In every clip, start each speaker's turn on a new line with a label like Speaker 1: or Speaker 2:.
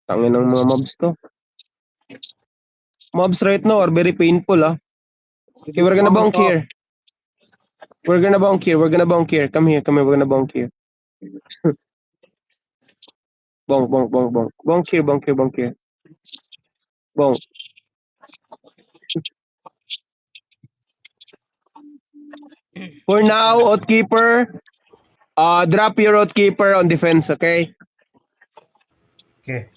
Speaker 1: Tangin ng mga mobs to. Mobs right now are very painful, ah. Okay, we're gonna bonk here. We're gonna bonk here. We're gonna bonk here. Come here. We're gonna bonk here. Bonk, bonk, bonk, bonk. Bonk here, bonk here, bonk here. Bonk. For now, Outkeeper, drop your Outkeeper on defense, okay?
Speaker 2: Okay.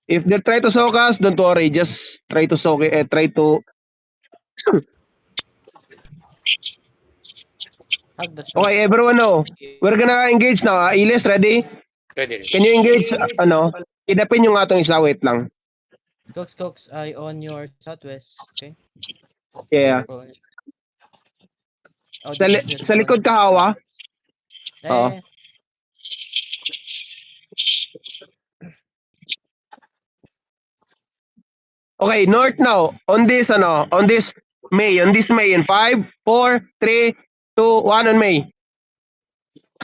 Speaker 1: If they try to soak us, don't worry. Just try to soak it. Try to... Okay, everyone know. We're gonna engage now. Iles, ready?
Speaker 3: Ready.
Speaker 1: Can you engage, idapin yung atong isa, wait lang.
Speaker 4: Cox, eye on your southwest. Okay.
Speaker 1: Yeah.
Speaker 4: Oh,
Speaker 1: Sa likod ka hawa. Oo. Okay, north now. On this May in 5, 4, 3, 2, 1 on May.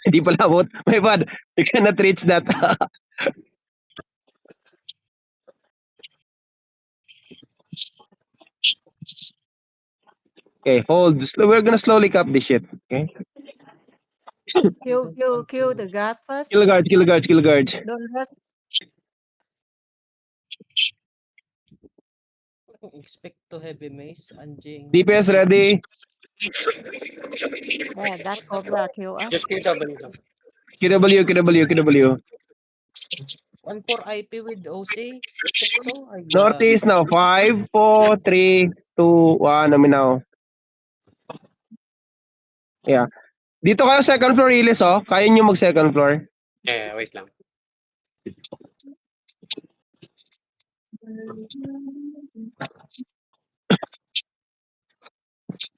Speaker 1: Hindi pala abot. My bad. You cannot reach that. Okay, hold. We're gonna slowly cap this shit. Okay.
Speaker 5: Kill the gas first.
Speaker 1: Kill guards.
Speaker 5: Don't rush.
Speaker 4: Expect to heavy mace, anjing.
Speaker 1: DPS ready.
Speaker 5: Yeah, that cobra kill us.
Speaker 3: Just QW lang.
Speaker 1: QW.
Speaker 4: 1-4 IP with OC. So,
Speaker 1: Northeast now. 5, 4, 3, 2, 1. Now. Yeah. Dito kayo second floor, Ilis, oh. Kaya nyo mag second floor.
Speaker 3: Yeah, wait lang.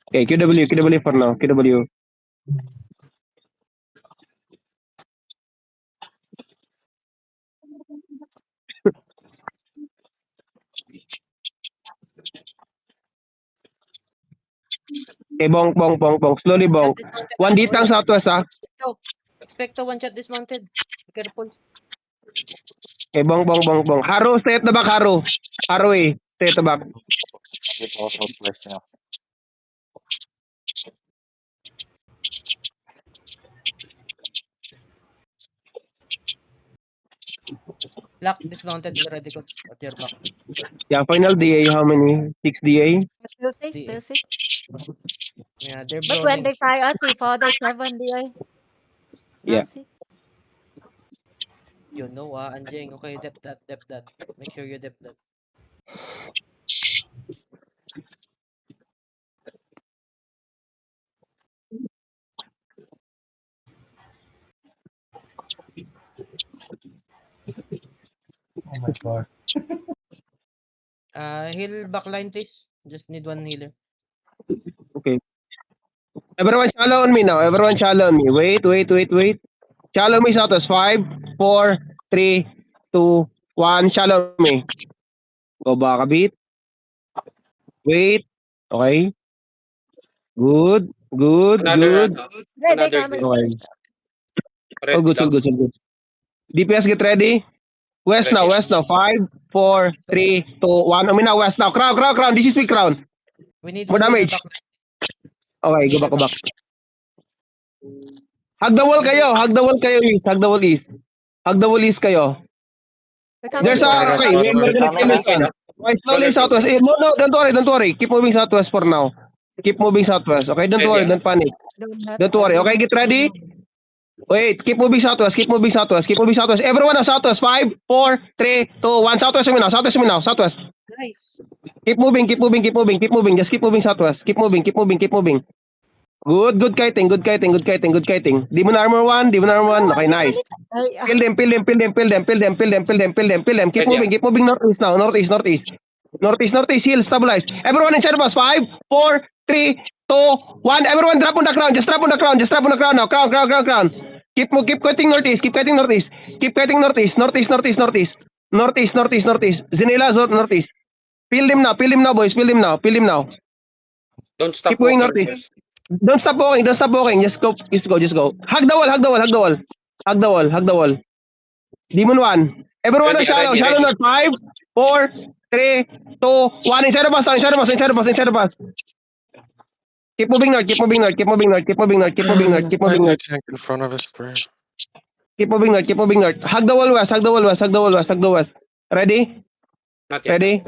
Speaker 1: Okay, QW for now. QW. Okay, bonk. Slowly bonk. 1 ditang southwest, ah.
Speaker 4: Expecto one shot dismounted. Be careful.
Speaker 1: Okay, bonk. Haro, stay at the back, Haro. Haro, eh. Stay at the back.
Speaker 4: Lock dismounted already, Cox. At your back.
Speaker 1: Yeah, final DA, how many? 6 DA?
Speaker 5: Still six.
Speaker 4: Yeah, they're
Speaker 5: But when
Speaker 4: brawling.
Speaker 5: they fire us, we fall the 7 DA.
Speaker 1: Yeah.
Speaker 4: You know, anjing. Okay, dep that. Make sure you dep that.
Speaker 2: Oh my god.
Speaker 4: Heal backline, please. Just need one healer.
Speaker 1: Okay. Everyone shallow on me now. Wait. Shallow me southwest. 5, 4, 3, 2, 1. Shallow me. Go back a bit. Wait. Okay. Good.
Speaker 3: Another
Speaker 5: Yeah, they
Speaker 3: Another
Speaker 5: coming.
Speaker 1: Okay.
Speaker 3: red
Speaker 1: All good. DPS get ready. West now. 5, 4, 3, 2, 1. I mean now west now. Crown. This is big crown.
Speaker 4: We need
Speaker 1: More
Speaker 4: one healer
Speaker 1: damage.
Speaker 4: backline.
Speaker 1: Okay, go back. Hug the wall kayo, East. Hug the wall East kayo.
Speaker 5: They're coming.
Speaker 1: There's a, okay, we're gonna kill this one. Okay, slowly southwest. No, don't worry. Keep moving southwest for now. Okay, don't worry, don't panic. Don't worry. Okay, get ready. Wait, keep moving southwest. Everyone now, southwest. 5, 4, 3, 2, 1. Southwest mo now. Southwest.
Speaker 4: Nice.
Speaker 1: Keep moving. Just keep moving southwest. Keep moving. Good kiting. Demon armor 1. Okay, nice. Kill them. Keep moving northeast now. Northeast, heal, stabilize. Everyone in shadow box. 5, 4, 3, 2, 1. Everyone drop on the ground. Just drop on the ground now. Crown. Keep cutting northeast. Keep cutting northeast. Northeast. Zenila, northeast. Peel him now, boys.
Speaker 3: Don't stop
Speaker 1: Keep going
Speaker 3: walking.
Speaker 1: northeast. Don't stop walking. Just go. Hug the wall. Demon 1. Everyone
Speaker 3: Ready,
Speaker 1: na shallow.
Speaker 3: ready,
Speaker 1: Shallow
Speaker 3: ready.
Speaker 1: north. 5, 4, 3, 2, 1. Inside the bus now. Inside the bus. Inside the bus. Inside the bus. Keep moving north. Keep moving north. Keep moving north. Keep moving north. Keep moving north. Keep moving north.
Speaker 6: Tank in front of us, bro.
Speaker 1: Keep moving north. Keep moving north. Hug the wall west. Hug the wall west. Hug the wall west. Hug the west. Ready?
Speaker 3: Not yet.
Speaker 1: Ready?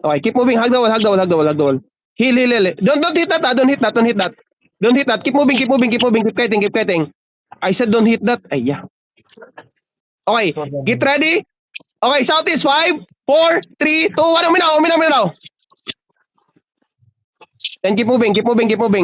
Speaker 1: Okay. Keep moving. Hug the wall. Hug the wall. Hug the wall. Hug the wall. Heal. Heal. Heal. Don't hit that. Don't hit that. Don't hit that. Don't hit that. Keep moving. Keep moving. Keep moving. Keep kiting. Keep kiting. I said don't hit that. Ay, yeah. Okay. Get ready. Okay. South is 5, 4, 3, 2, 1. Uminaw. Uminaw. Uminaw. Then keep moving. Keep moving. Keep moving.